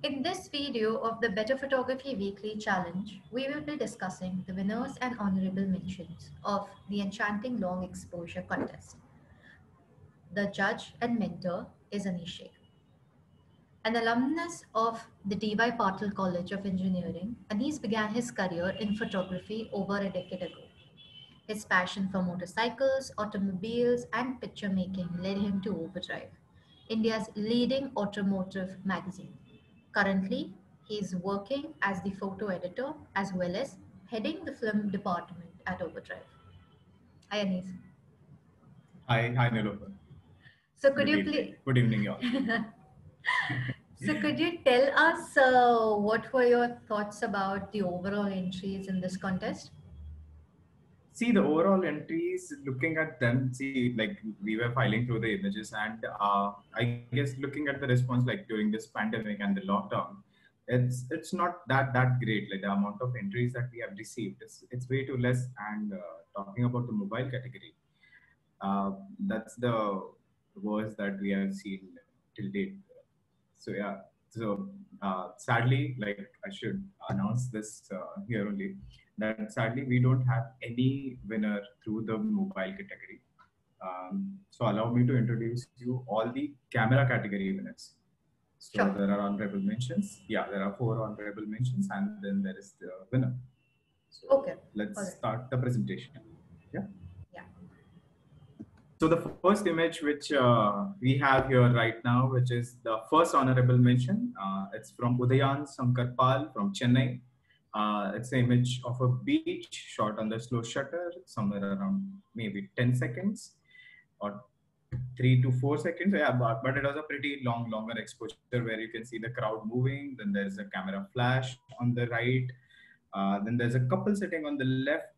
In this video of the Better Photography Weekly Challenge, we will be discussing the winners and honorable mentions of the Enchanting Long Exposure Contest. The judge and mentor is Anish Sheikh. An alumnus of the D.Y. Patil College of Engineering, Anish began his career in photography over a decade ago. His passion for motorcycles, automobiles, and picture making led him to Overdrive, India's leading automotive magazine. Currently, he is working as the photo editor as well as heading the film department at Overdrive. Hi, Anis. Hi, Nilofer. So, could Good you evening. please? Good evening, y'all. So, could you tell us what were your thoughts about the overall entries in this contest? See the overall entries, looking at them, see, like we were filing through the images, and I guess looking at the response, like during this pandemic and the lockdown, it's not that great. Like the amount of entries that we have received, it's way too less. And talking about the mobile category, that's the worst that we have seen till date. So yeah, so sadly, like I should announce this here only, that sadly we don't have any winner through the mobile category. So allow me to introduce you all the camera category winners. So Sure. there are honorable mentions. Yeah, there are 4 honorable mentions, and then there is the winner. Okay. So let's All right. start the presentation. Yeah. Yeah. So the first image which we have here right now, which is the first honorable mention, it's from Udayan Sankarpal from Chennai. It's an image of a beach shot on the slow shutter, somewhere around maybe 10 seconds or 3 to 4 seconds. Yeah, but it was a pretty longer exposure where you can see the crowd moving. Then there's a camera flash on the right. Then there's a couple sitting on the left.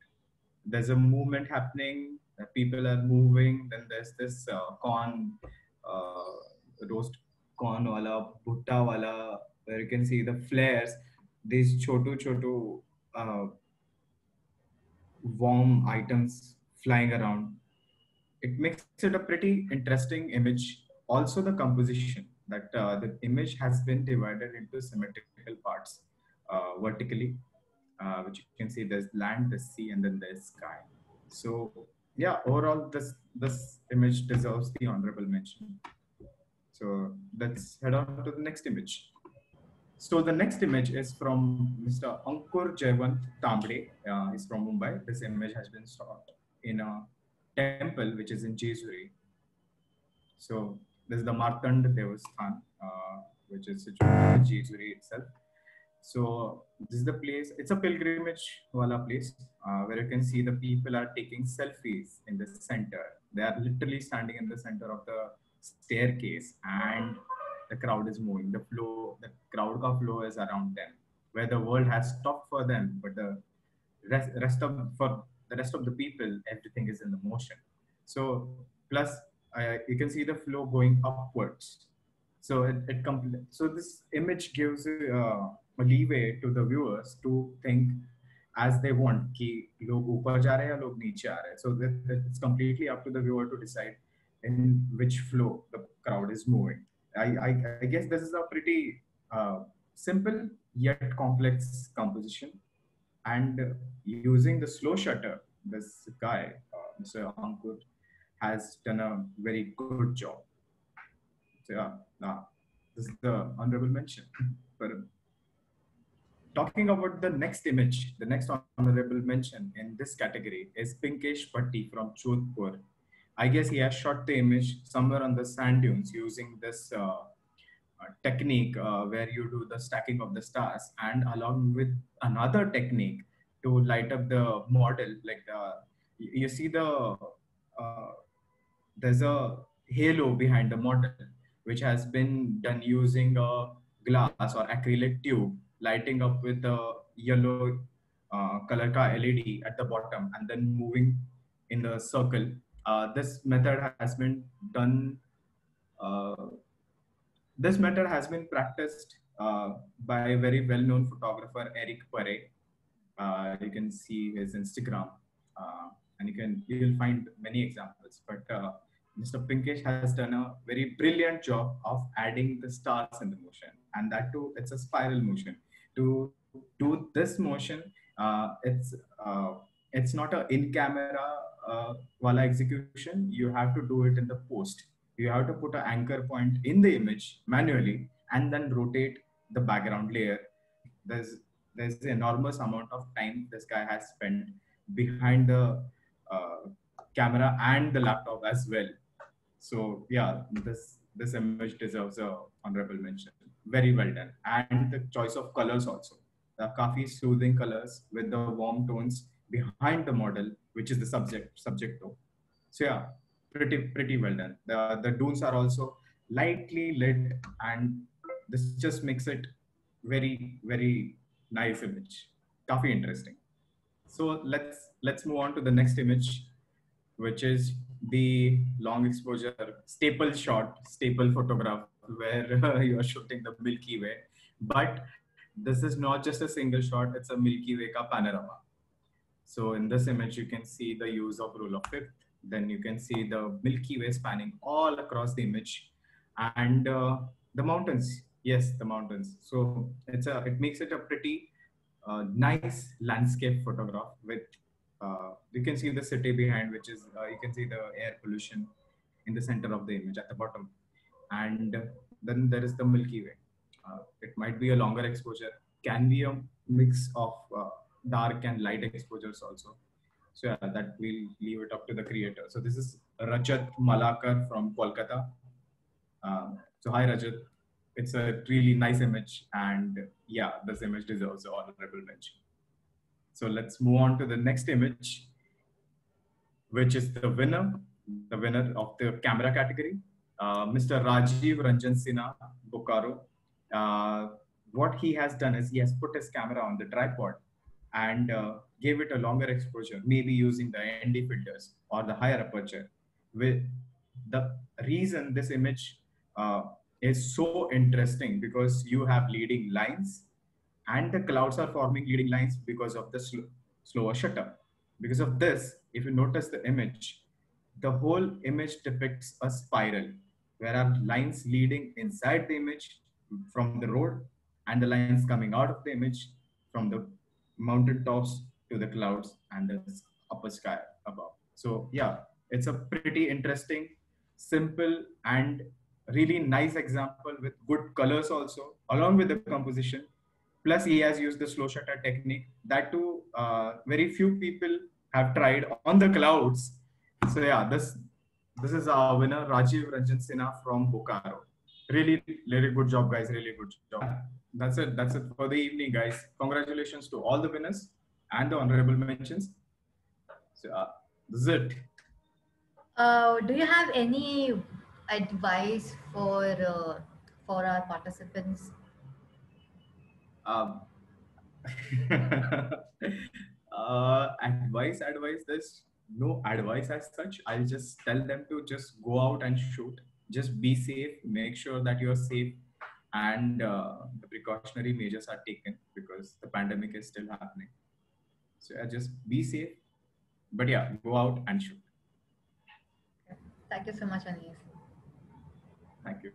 There's a movement happening. People are moving. Then there's this roast corn wala, bhutta wala, where you can see the flares. These chotu uh, warm items flying around. It makes it a pretty interesting image. Also, the composition that the image has been divided into symmetrical parts vertically, which you can see there's land, there's sea, and then there's sky. So yeah, overall, this image deserves the honorable mention. So let's head on to the next image. So the next image is from Mr. Ankur Jayawant Tambre. He's from Mumbai. This image has been shot in a temple which is in Jesuri. So this is the Martand Devasthan, which is situated in Jesuri itself. So this is the place. It's a pilgrimage wala place where you can see the people are taking selfies in the center. They are literally standing in the center of the staircase, and the crowd is moving. The crowd ka flow is around them, where the world has stopped for them, but the rest of for the rest of the people, everything is in the motion. So plus, you can see the flow going upwards. So so this image gives a leeway to the viewers to think as they want कि लोग ऊपर जा रहे हैं या लोग नीचे आ रहे हैं. So it's completely up to the viewer to decide in which flow the crowd is moving. I guess this is a pretty simple yet complex composition, and using the slow shutter, this guy, Mr. Ankur, has done a very good job. So yeah, this is the honorable mention. But talking about the next image, the next honorable mention in this category is Pinkesh Bhatti from Jodhpur. I guess he has shot the image somewhere on the sand dunes using this technique where you do the stacking of the stars, and along with another technique to light up the model. Like you see uh, there's a halo behind the model, which has been done using a glass or acrylic tube, lighting up with the yellow color ka LED at the bottom, and then moving in the circle. This method has been done. Uh, this method has been practiced by a very well-known photographer, Eric Pare. You can see his Instagram, and you'll find many examples. But Mr. Pinkesh has done a very brilliant job of adding the stars in the motion, and that too, it's a spiral motion. To do this motion, uh, it's uh, it's not a in-camera wala execution. You have to do it in the post. You have to put an anchor point in the image manually, and then rotate the background layer. There's enormous amount of time this guy has spent behind the uh, camera and the laptop as well. So yeah, this image deserves a honorable mention. Very well done, and the choice of colors also. The kafi soothing colors with the warm tones behind the model, which is the subject though. So yeah, pretty well done. The dunes are also lightly lit, and this just makes it very nice image. Kafi interesting. So let's move on to the next image, which is the long exposure staple shot, staple photograph, where you are shooting the Milky Way. But this is not just a single shot; it's a Milky Way ka panorama. So in this image, you can see the use of rule of fifth. Then you can see the Milky Way spanning all across the image, and the mountains. Yes, the mountains. So it makes it a pretty nice landscape photograph with you can see the city behind, which is you can see the air pollution in the center of the image at the bottom, and then there is the Milky Way. It might be a longer exposure, can be a mix of dark and light exposures also. So yeah, that we'll leave it up to the creator. So this is Rajat Malakar from Kolkata. So hi Rajat, it's a really nice image, and yeah, this image deserves an honorable mention. So let's move on to the next image, which is the winner of the camera category, Mr. Rajiv Ranjan Sinha, Bokaro. Uh, what he has done is he has put his camera on the tripod and gave it a longer exposure, maybe using the ND filters or the higher aperture. With the reason this image uh, is so interesting because you have leading lines and the clouds are forming leading lines because of the slower shutter. Because of this, if you notice the image, the whole image depicts a spiral where are lines leading inside the image from the road and the lines coming out of the image from the mountain tops to the clouds and the upper sky above. So yeah, it's a pretty interesting, simple, and really nice example with good colors also, along with the composition. Plus, he has used the slow shutter technique. That too, very few people have tried on the clouds. So yeah, this is our winner, Rajiv Ranjan Sinha from Bokaro. Really good job, guys. Really good job. That's it. That's it for the evening, guys. Congratulations to all the winners and the honorable mentions. So this is it. Do you have any advice for our participants? Um, advice. There's no advice as such. I'll just tell them to just go out and shoot. Just be safe. Make sure that you're safe, and the precautionary measures are taken because the pandemic is still happening. So just be safe. But yeah, go out and shoot. Thank you so much, Anis. Thank you.